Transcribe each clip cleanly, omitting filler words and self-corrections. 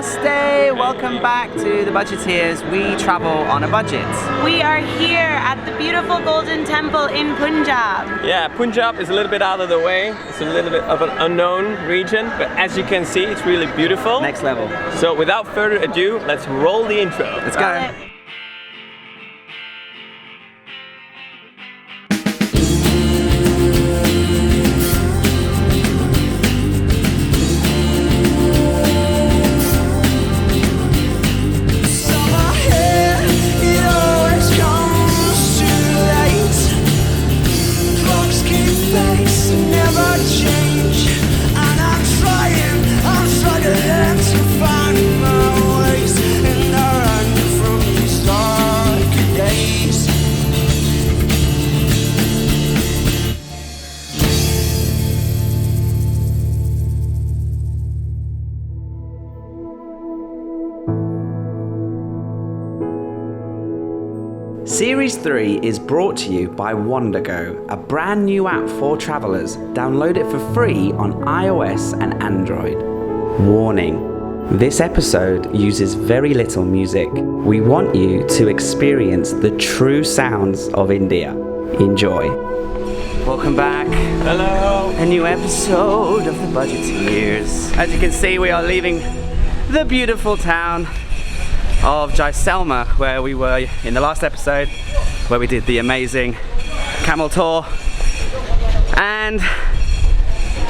Namaste! Welcome back to the Budgeteers. We travel on a budget. We are here at the beautiful Golden Temple in Punjab. Yeah, Punjab is a little bit out of the way. It's a little bit of an unknown region, but as you can see, it's really beautiful. Next level. So without further ado, let's roll the intro. Let's go. Series 3 is brought to you by Wallach&co, a brand new app for travelers. Download it for free on iOS and Android. Warning: this episode uses very little music. We want you to experience the true sounds of India. Enjoy. Welcome back. Hello. A new episode of the Budgeteers. As you can see, we are leaving the beautiful town of Jaisalmer, where we were in the last episode, where we did the amazing camel tour, and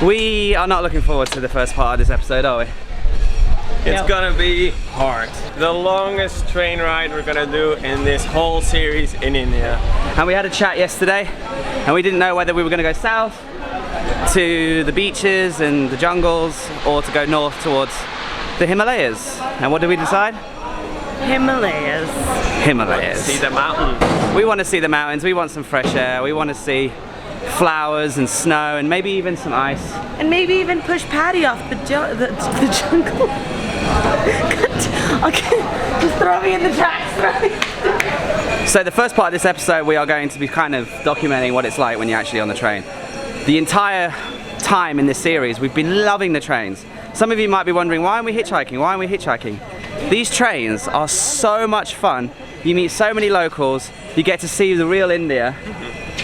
we are not looking forward to the first part of this episode, are we? It's gonna be hard. The longest train ride we're gonna do in this whole series in India. And we had a chat yesterday, and we didn't know whether we were gonna go south to the beaches and the jungles, or to go north towards the Himalayas. And what did we decide? Himalayas. See the mountains. We want to see the mountains, we want some fresh air, we want to see flowers and snow and maybe even some ice. And maybe even push Patty off the jungle. Okay, just throw me in the tracks. So the first part of this episode, we are going to be kind of documenting what it's like when you're actually on the train. The entire time in this series, we've been loving the trains. Some of you might be wondering, why aren't we hitchhiking? Why aren't we hitchhiking? These trains are so much fun. You meet so many locals, you get to see the real India,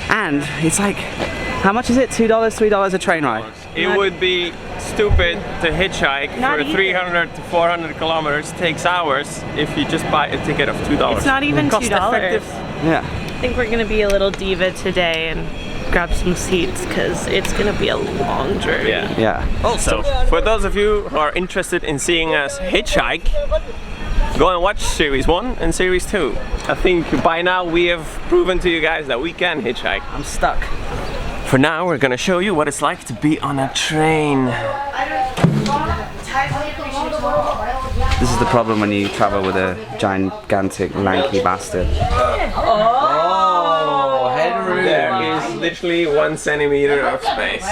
and it's like, how much is it? $2, $3 a train ride? It would be stupid to hitchhike Not for even. 300 to 400 kilometers. Takes hours if you just buy a ticket of $2. It's not even Cost $2. effective. Yeah. I think we're gonna be a little diva today and grab some seats because it's gonna be a long journey. Yeah. Also, for those of you who are interested in seeing us hitchhike, go and watch Series 1 and Series 2. I think by now we have proven to you guys that we can hitchhike. I'm stuck. For now, we're gonna show you what it's like to be on a train. This is the problem when you travel with a gigantic, lanky bastard. There is literally 1 centimeter of space.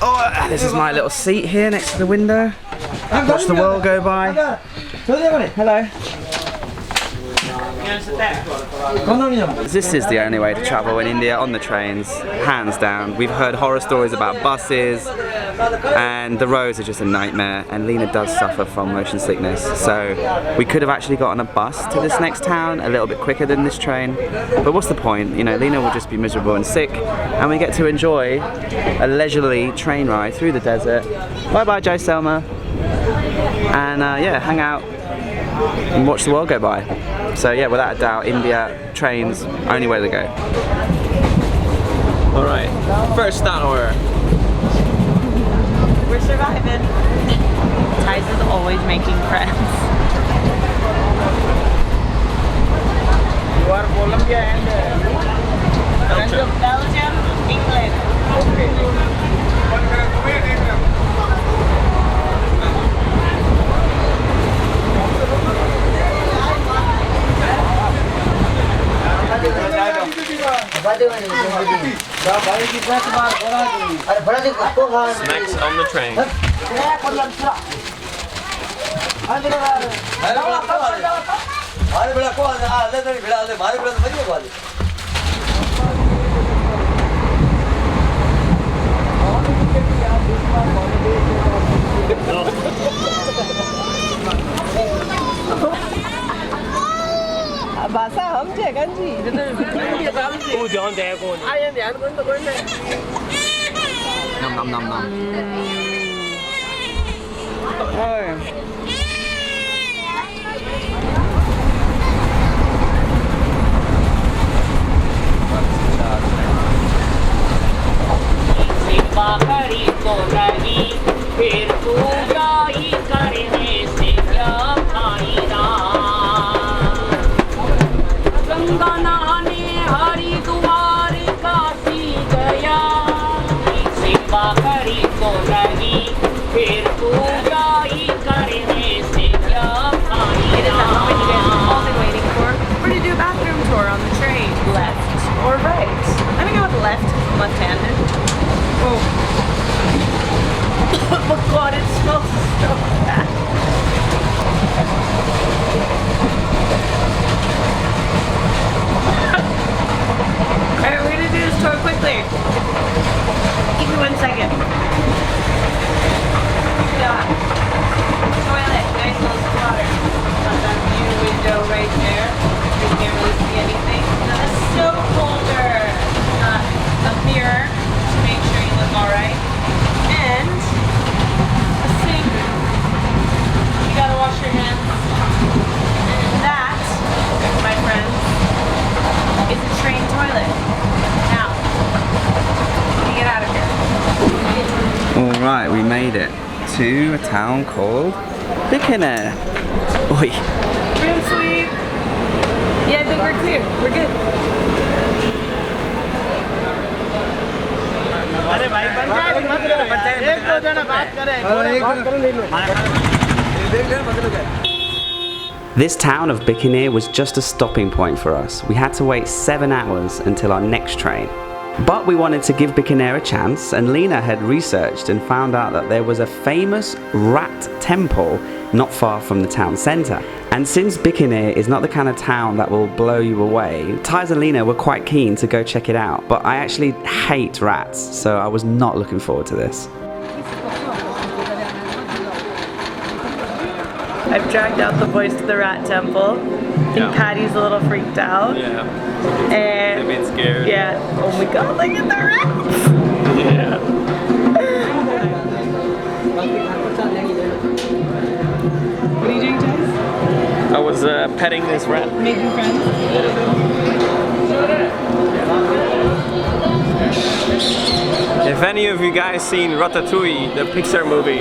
Oh, this is my little seat here next to the window. Watch the world go by. Hello. This is the only way to travel in India, on the trains, hands down. We've heard horror stories about buses, and the roads are just a nightmare, and Lena does suffer from motion sickness. So we could have actually got on a bus to this next town a little bit quicker than this train. But what's the point? You know, Lena will just be miserable and sick, and we get to enjoy a leisurely train ride through the desert. Bye bye, Jaisalmer. And yeah, hang out and watch the world go by. So yeah, without a doubt, India, trains, only way to go. Alright, first hour. We're surviving. Ties is always making friends. You are Colombia and Belgium, England. snacks on the train. Nom nom nom nom. बाहरी को नहीं फिर तू जाई करने से क्या फायदा गंगा नहाने हरिद्वार काशी गया से बाहरी को नहीं फिर तू जाई करने से क्या फायदा We're gonna do a bathroom tour on the train. Left or right? I'm gonna go with left, left-handed. Oh. Oh god, it smells so bad. Alright, we're gonna do this tour quickly. Give me 1 second. Yeah. Toilet, nice little squatter. Got that view window right there. You can't really see anything. Got a soap holder. Got a mirror to make sure you look alright. And a sink. You gotta wash your hands. And that, my friends, is a train toilet. Now, you get out of here. Alright, we made it to a town called Bickener. Oi. Room sweep. Yeah, I think we're clear. We're good. This town of Bickener was just a stopping point for us. We had to wait 7 hours until our next train. But we wanted to give Bickener a chance, and Lena had researched and found out that there was a famous rat temple not far from the town centre. And since Bickener is not the kind of town that will blow you away, Tyz and Lena were quite keen to go check it out. But I actually hate rats, so I was not looking forward to this. I've dragged out the boys to the rat temple. I think Patty's a little freaked out. Yeah. And A bit scared. yeah. Oh my god, look at the rats! Yeah. What are you doing, Tyz? I was petting this rat. Making friends? If any of you guys seen Ratatouille, the Pixar movie,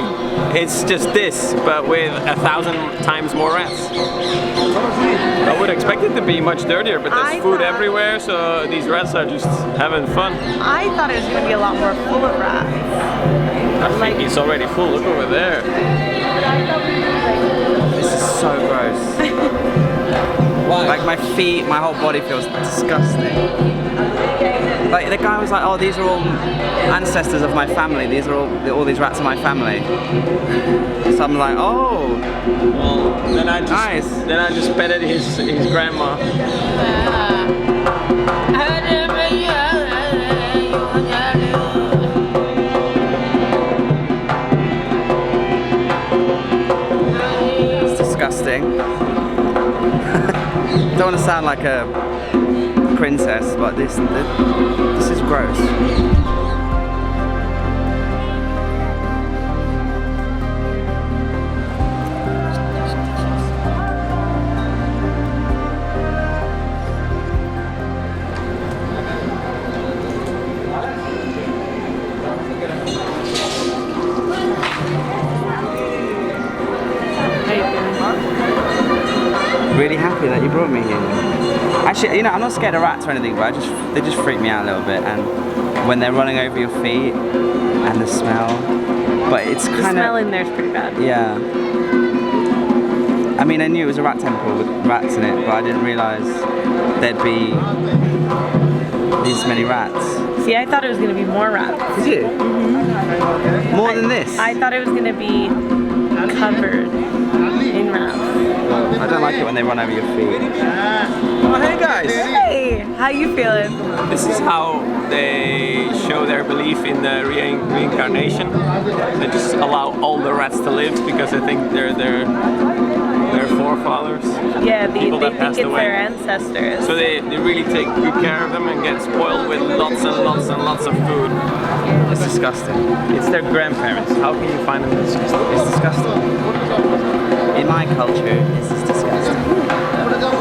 it's just this, but with 1,000 times more rats. I would expect it to be much dirtier, but there's food everywhere, so these rats are just having fun. I thought it was going to be a lot more full of rats. I think it's already full. Look over there. This is so gross. Like my feet, my whole body feels disgusting. Like the guy was like, "Oh, these are all ancestors of my family. These are all these rats are my family." So I'm like, "Oh, Well, then I just nice." then I just petted his grandma. It's disgusting. Don't want to sound like a princess, but this is gross. Really happy that you brought me here. Actually, you know, I'm not scared of rats or anything, but they just freak me out a little bit. And when they're running over your feet and the smell, but it's kind of... The smell in there's pretty bad. Yeah. I mean, I knew it was a rat temple with rats in it, but I didn't realise there'd be these many rats. See, I thought it was going to be more rats. Did you? Mm-hmm. More than this? I thought it was going to be covered in rats. I don't like it when they run over your feet. Oh, hey guys! Hey, how you feeling? This is how they show their belief in the reincarnation. They just allow all the rats to live because I think they're forefathers. Yeah, they People that think passed it's away. their ancestors. So they really take good care of them and get spoiled with lots and lots and lots of food. It's disgusting. It's their grandparents. How can you find them disgusting? It's disgusting. In my culture, this is disgusting.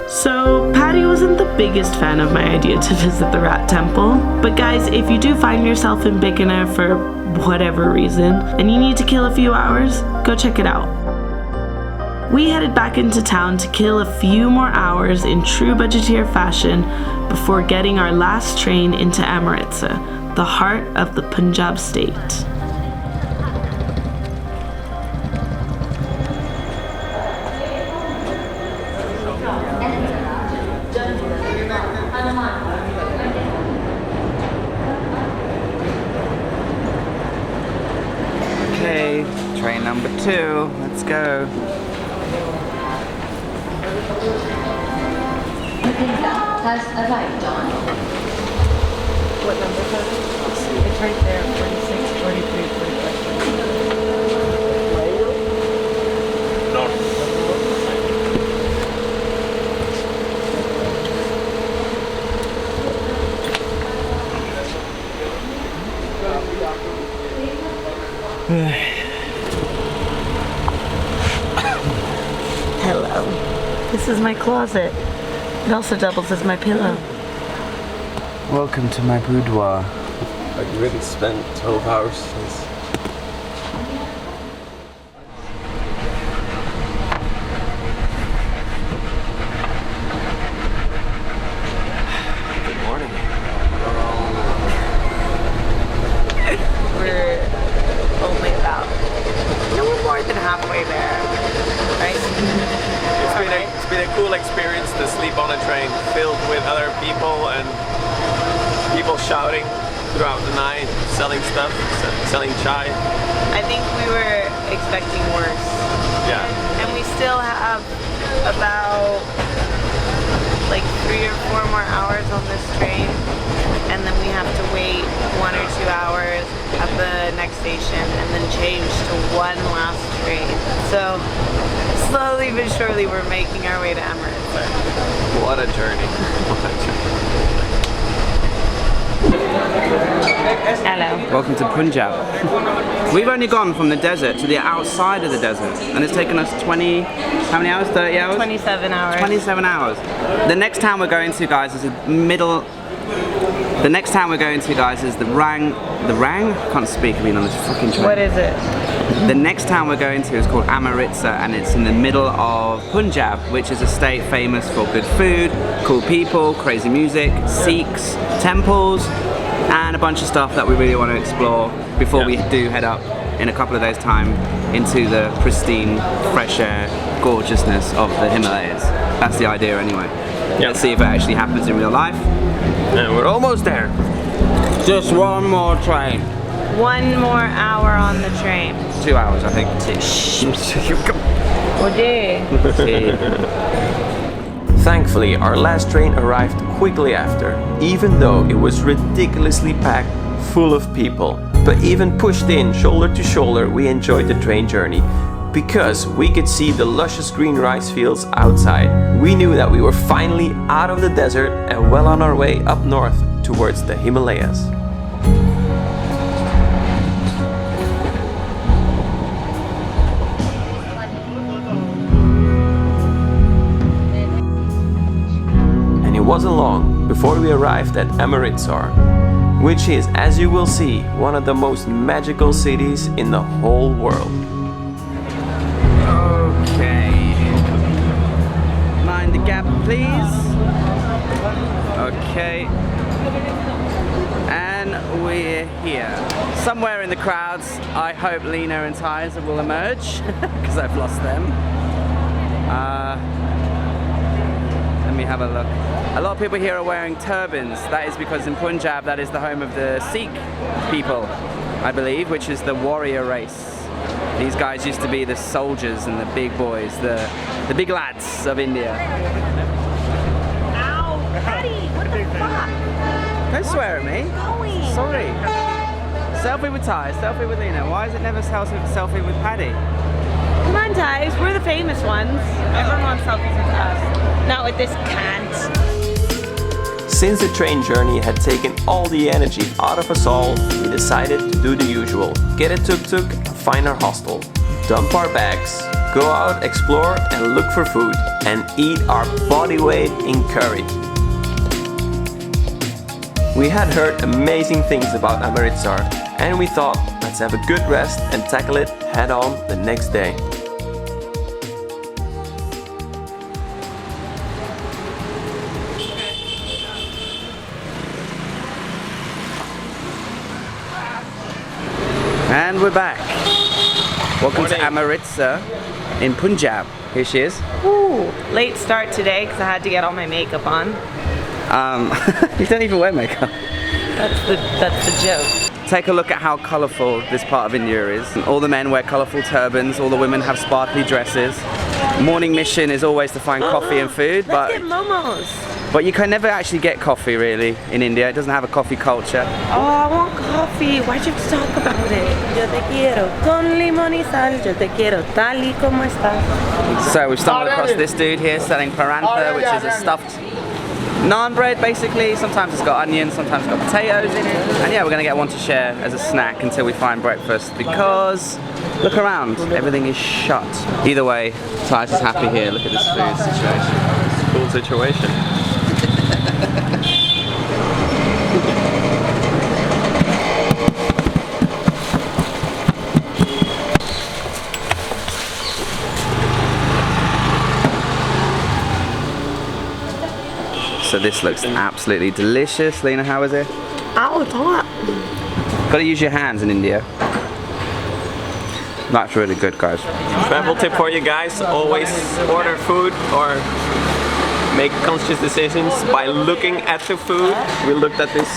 So, Patty wasn't the biggest fan of my idea to visit the Rat Temple. But guys, if you do find yourself in Bikina for whatever reason, and you need to kill a few hours, go check it out. We headed back into town to kill a few more hours in true Budgeteer fashion before getting our last train into Amritsar, the heart of the Punjab state. Okay, train number 2. Let's go. Has arrived on. What number is it? It's right there, 46, 43, 45. Hello. This is my closet. It also doubles as my pillow. Welcome to my boudoir. I really spent 12 hours since. Good morning. We're only about, we're more than halfway there, right? It's been a cool experience to sleep on a train filled with other people and people shouting throughout the night, selling stuff, selling chai. I think we were expecting worse. Yeah. And we still have about like 3 or 4 more hours on this train. And then we have to wait 1 or 2 hours at the next station and then change to one last train. So slowly but surely we're making our way to Amritsar. What a journey. What a journey. Hello. Welcome to Punjab. We've only gone from the desert to the outside of the desert, and it's taken us 20, how many hours? 30 hours? 27 hours. 27 hours. The next town we're going to, guys, is the next town we're going to, guys, is the Rang? I can't speak, being on this fucking train. What is it? The next town we're going to is called Amritsar, and it's in the middle of Punjab, which is a state famous for good food, cool people, crazy music, Sikhs, temples, and a bunch of stuff that we really want to explore before we do head up in a couple of days' time into the pristine, fresh air, gorgeousness of the Himalayas. That's the idea anyway. Yeah. Let's see if it actually happens in real life. And we're almost there. Just one more train. 1 more hour on the train. 2 hours, I think. Thankfully, our last train arrived quickly after, even though it was ridiculously packed, full of people. But even pushed in shoulder to shoulder, we enjoyed the train journey because we could see the luscious green rice fields outside. We knew that we were finally out of the desert and well on our way up north towards the Himalayas. And it wasn't long before we arrived at Amritsar, which is, as you will see, one of the most magical cities in the whole world. Okay. Mind the gap, please. Okay. And we're here. Somewhere in the crowds, I hope Lena and Tyza will emerge, because I've lost them. Let me have a look. A lot of people here are wearing turbans. That is because in Punjab, that is the home of the Sikh people, I believe, which is the warrior race. These guys used to be the soldiers and the big boys, the big lads of India. Ow! Patty! What the fuck? Don't swear at me. Sorry. Selfie with Ty, selfie with Lena. Why is it never selfie with Paddy? Come on, guys, we're the famous ones. Everyone wants selfies with us. Not with this cunt. Since the train journey had taken all the energy out of us all, we decided to do the usual. Get a tuk-tuk, find our hostel, dump our bags, go out, explore and look for food, and eat our body weight in curry. We had heard amazing things about Amritsar, and we thought, let's have a good rest and tackle it head on the next day. And we're back. Welcome to Amritsar in Punjab. Here she is. Ooh, late start today because I had to get all my makeup on. You don't even wear makeup. That's the joke. Take a look at how colourful this part of India is. All the men wear colourful turbans, all the women have sparkly dresses. Morning mission is always to find coffee and food, Let's get momos. but you can never actually get coffee really in India. It doesn't have a coffee culture. Oh, I want coffee. Why'd you have to talk about it? Yo te quiero con limón y sal. Yo te quiero tal y como estás. So we've stumbled across this dude here selling parantha, which is a stuffed naan bread basically. Sometimes it's got onions, sometimes it's got potatoes in it. And yeah, we're gonna get one to share as a snack until we find breakfast because look around, everything is shut. Either way, Tice is happy here. Look at this food situation. It's a cool situation. So this looks absolutely delicious. Lena, how is it? Ow, it's hot. Gotta use your hands in India. That's really good, guys. Travel tip for you guys, always order food or make conscious decisions by looking at the food. We looked at this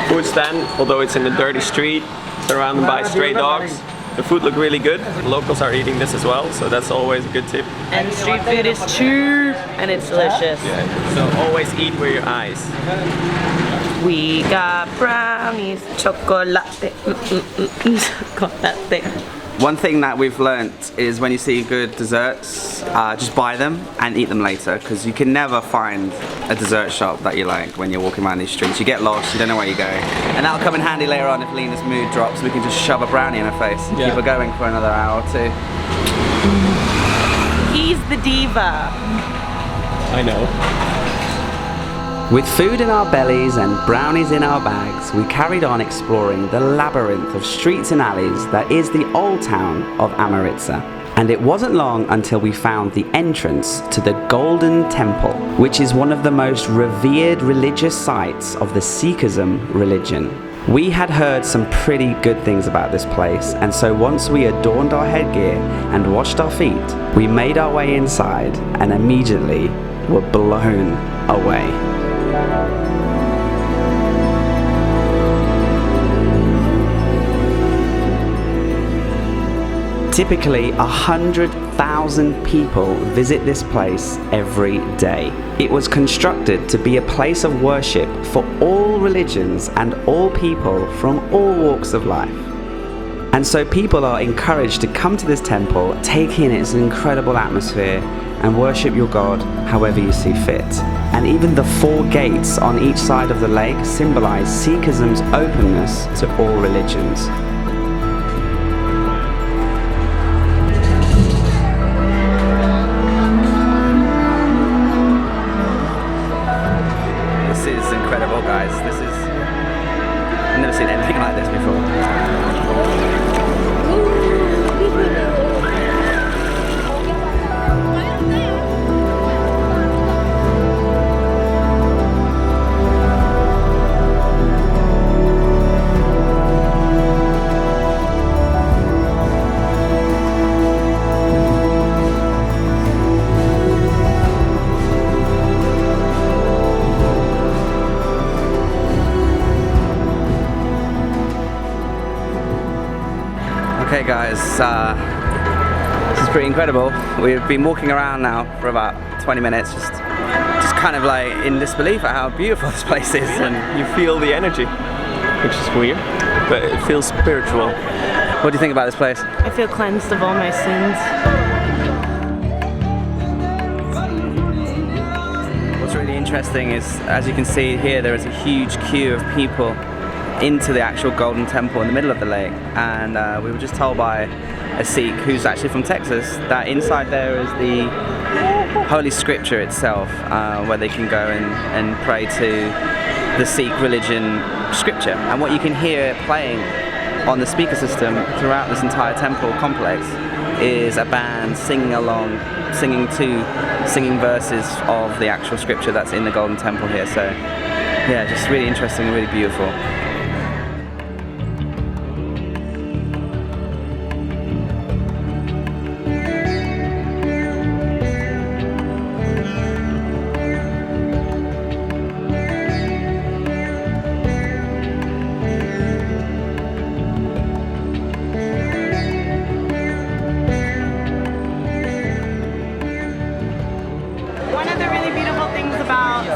food stand, although it's in a dirty street, surrounded by stray dogs. The food looked really good. Locals are eating this as well, so that's always a good tip. And street food is cheap and it's delicious. Yeah. So always eat with your eyes. We got brownies, chocolate, chocolate. One thing that we've learnt is when you see good desserts, just buy them and eat them later, because you can never find a dessert shop that you like when you're walking around these streets. You get lost, you don't know where you're going. And that'll come in handy later on if Lena's mood drops. We can just shove a brownie in her face and keep her going for another hour or two. He's the diva. I know. With food in our bellies and brownies in our bags, we carried on exploring the labyrinth of streets and alleys that is the old town of Amritsar. And it wasn't long until we found the entrance to the Golden Temple, which is one of the most revered religious sites of the Sikhism religion. We had heard some pretty good things about this place, and so once we adorned our headgear and washed our feet, we made our way inside and immediately were blown away. Typically, 100,000 people visit this place every day. It was constructed to be a place of worship for all religions and all people from all walks of life. And so people are encouraged to come to this temple, take in its incredible atmosphere, and worship your God however you see fit. And even the 4 gates on each side of the lake symbolize Sikhism's openness to all religions. This is incredible, guys. I've never seen anything like this before. Okay guys, this is pretty incredible. We've been walking around now for about 20 minutes, just kind of like in disbelief at how beautiful this place is. And you feel the energy, which is weird, but it feels spiritual. What do you think about this place? I feel cleansed of all my sins. interesting is, as you can see here, there is a huge queue of people into the actual Golden Temple in the middle of the lake, and we were just told by a Sikh who's actually from Texas that inside there is the Holy Scripture itself, where they can go and pray to the Sikh religion scripture. And what you can hear playing on the speaker system throughout this entire temple complex is a band singing along, singing verses of the actual scripture that's in the Golden Temple here. So yeah, just really interesting and really beautiful.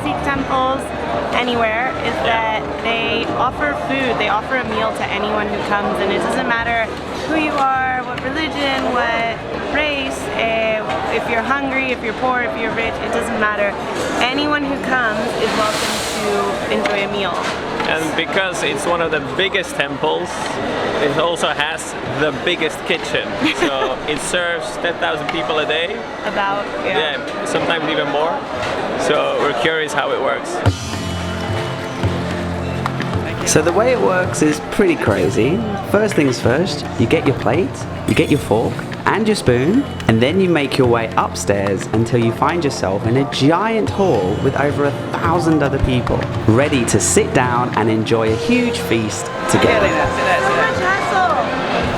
Sikh temples anywhere is that they offer food, they offer a meal to anyone who comes, and it doesn't matter who you are, what religion, what race, if you're hungry, if you're poor, if you're rich, it doesn't matter. Anyone who comes is welcome to enjoy a meal. And because it's one of the biggest temples, it also has the biggest kitchen. So it serves 10,000 people a day. About, yeah, sometimes even more. So we're curious how it works. So the way it works is pretty crazy. First things first, you get your plate, you get your fork and your spoon, and then you make your way upstairs until you find yourself in a giant hall with over 1,000 other people, ready to sit down and enjoy a huge feast together.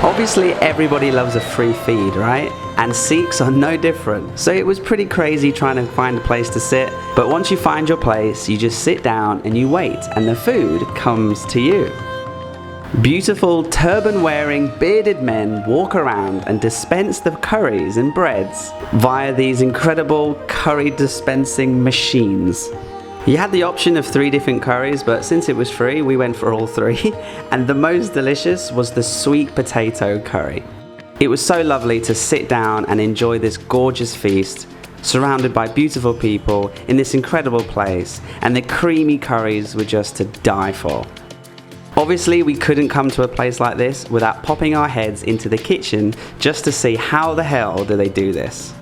Obviously everybody loves a free feed, right? And Sikhs are no different. So it was pretty crazy trying to find a place to sit, but once you find your place, you just sit down and you wait, and the food comes to you. Beautiful turban-wearing bearded men walk around and dispense the curries and breads via these incredible curry dispensing machines. You had the option of 3 different curries, but since it was free, we went for all 3, and the most delicious was the sweet potato curry. It was so lovely to sit down and enjoy this gorgeous feast, surrounded by beautiful people in this incredible place, and the creamy curries were just to die for. Obviously, we couldn't come to a place like this without popping our heads into the kitchen just to see how the hell do they do this.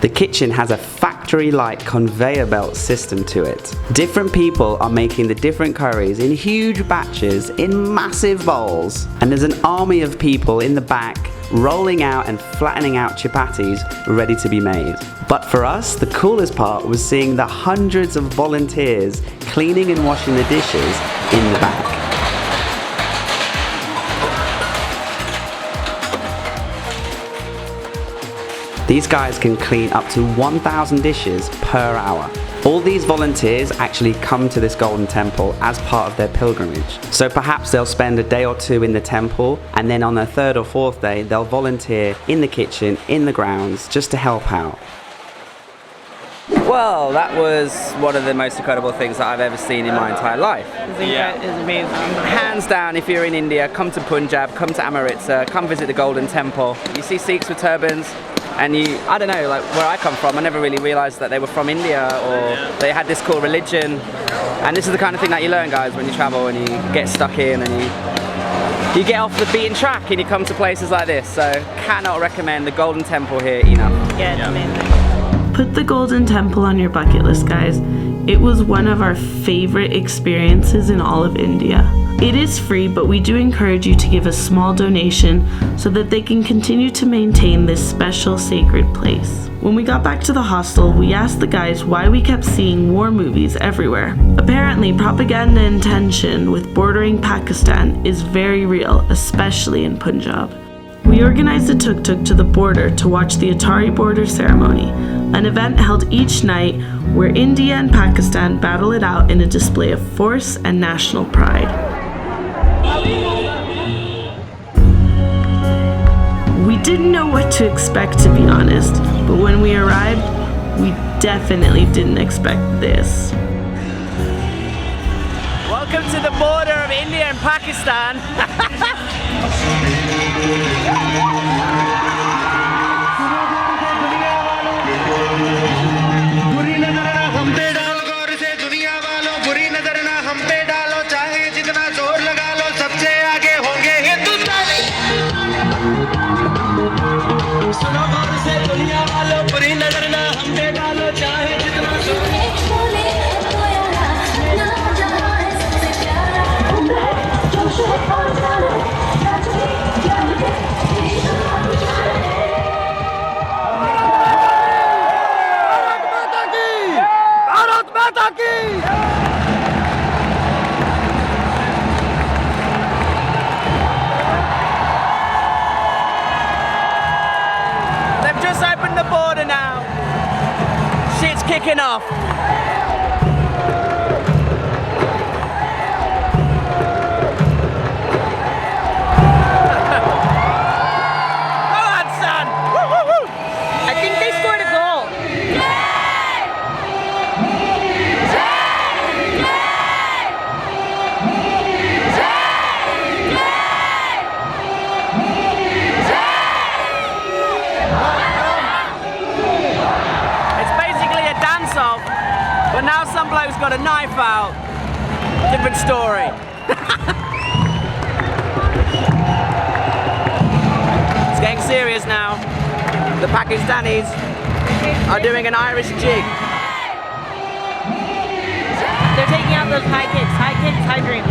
The kitchen has a factory-like conveyor belt system to it. Different people are making the different curries in huge batches in massive bowls, and there's an army of people in the back rolling out and flattening out chapatis ready to be made. But for us, the coolest part was seeing the hundreds of volunteers cleaning and washing the dishes in the back. These guys can clean up to 1,000 dishes per hour. All these volunteers actually come to this Golden Temple as part of their pilgrimage. So perhaps they'll spend a day or 2 in the temple, and then on their 3rd or 4th day, they'll volunteer in the kitchen, in the grounds, just to help out. Well, that was one of the most incredible things that I've ever seen in my entire life. It's amazing. Hands down, if you're in India, come to Punjab, come to Amritsar, come visit the Golden Temple. You see Sikhs with turbans, and I don't know, like where I come from, I never really realised that they were from India or they had this cool religion. And this is the kind of thing that you learn, guys, when you travel and you get stuck in and you get off the beaten track and you come to places like this. So cannot recommend the Golden Temple here enough. Yeah, it's amazing. Put the Golden Temple on your bucket list, guys. It was one of our favorite experiences in all of India. It is free, but we do encourage you to give a small donation so that they can continue to maintain this special sacred place. When we got back to the hostel, we asked the guys why we kept seeing war movies everywhere. Apparently, propaganda and tension with bordering Pakistan is very real, especially in Punjab. We organized a tuk-tuk to the border to watch the Attari Border Ceremony, an event held each night where India and Pakistan battle it out in a display of force and national pride. We didn't know what to expect, to be honest, but when we arrived, we definitely didn't expect this. Welcome to the border of India and Pakistan. kicking off. I think they scored a goal. It's basically a dance-off, but now some bloke's got a knife out. Different story. It's getting serious now. The Pakistanis are doing an Irish jig. They're taking out those high kicks, high dreams.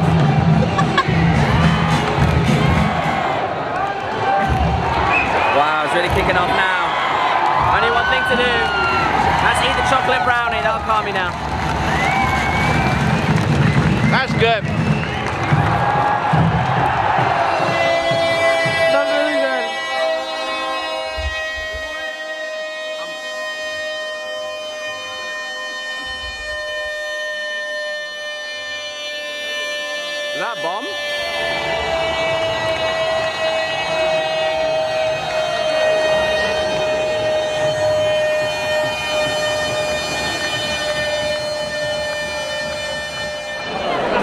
Wow, it's really kicking off now. Only one thing to do. That's eat the chocolate brownie. That'll calm me down. That's good. That's really good. Is that a bomb?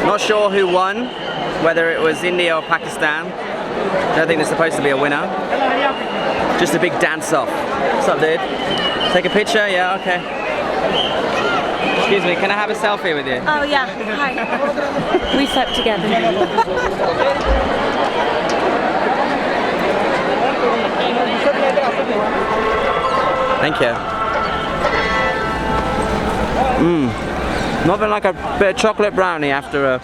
Not sure who won, whether it was India or Pakistan. I don't think there's supposed to be a winner. Just a big dance-off. What's up, dude? Take a picture? Yeah, okay. Excuse me, can I have a selfie with you? Oh yeah, hi. We slept together. Thank you. Nothing like a bit of chocolate brownie after a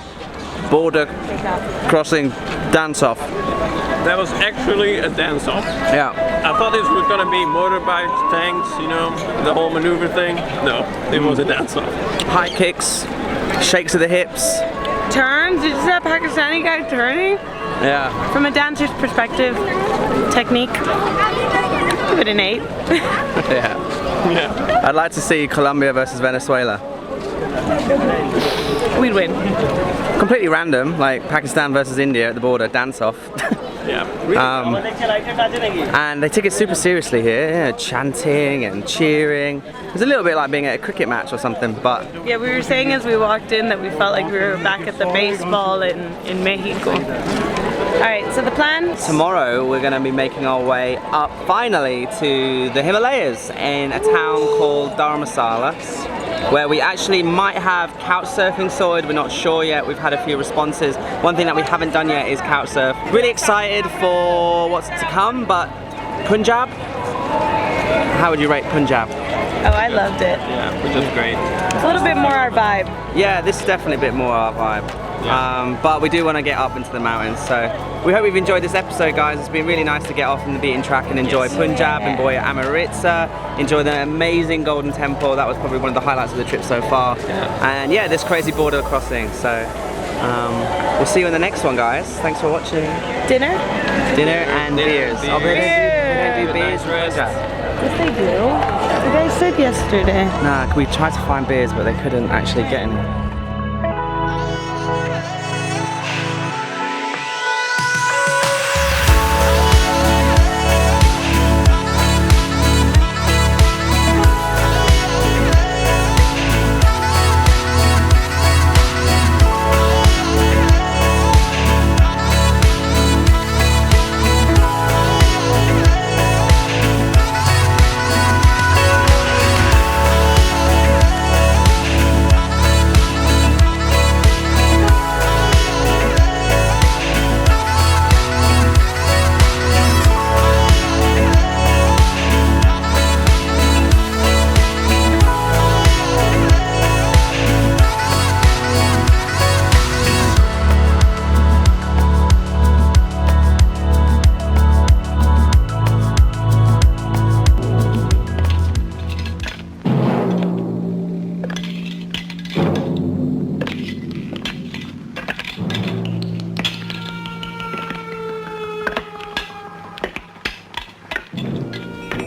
border crossing dance-off. That was actually a dance-off. Yeah. I thought this was gonna be motorbikes, tanks, you know, the whole maneuver thing. No, it was a dance-off. High kicks, shakes of the hips. Turns? Did you see that Pakistani guy turning? Yeah. From a dancer's perspective, technique, give it an 8. Yeah. Yeah. I'd like to see Colombia versus Venezuela. We'd win. Completely random, like Pakistan versus India at the border dance-off. Yeah. And they take it super seriously here, yeah, chanting and cheering. It was a little bit like being at a cricket match or something, but Yeah, we were saying as we walked in that we felt like we were back at the baseball in Mexico. Alright, so the plan? tomorrow we're going to be making our way up finally to the Himalayas in a town called Dharamsala, where we actually might have couch surfing sorted. We're not sure yet. We've had a few responses. One thing that we haven't done yet is couch surf. Really excited for what's to come, but Punjab? How would you rate Punjab? Oh, I loved it. Yeah, which is great. It's a little bit more our vibe. Yeah, this is definitely a bit more our vibe. But we do want to get up into the mountains, so we hope you've enjoyed this episode, guys. It's been really nice to get off on the beaten track and enjoy Punjab, enjoy Amritsar, enjoy the amazing Golden Temple. That was probably one of the highlights of the trip so far. And yeah, this crazy border crossing. So we'll see you in the next one, guys. Thanks for watching. Dinner? Dinner and beers. Oh, they don't do beers in Punjab. Yes, they do. You guys said yesterday. Nah, we tried to find beers, but they couldn't actually get any.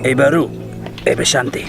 Ep5, Ep5.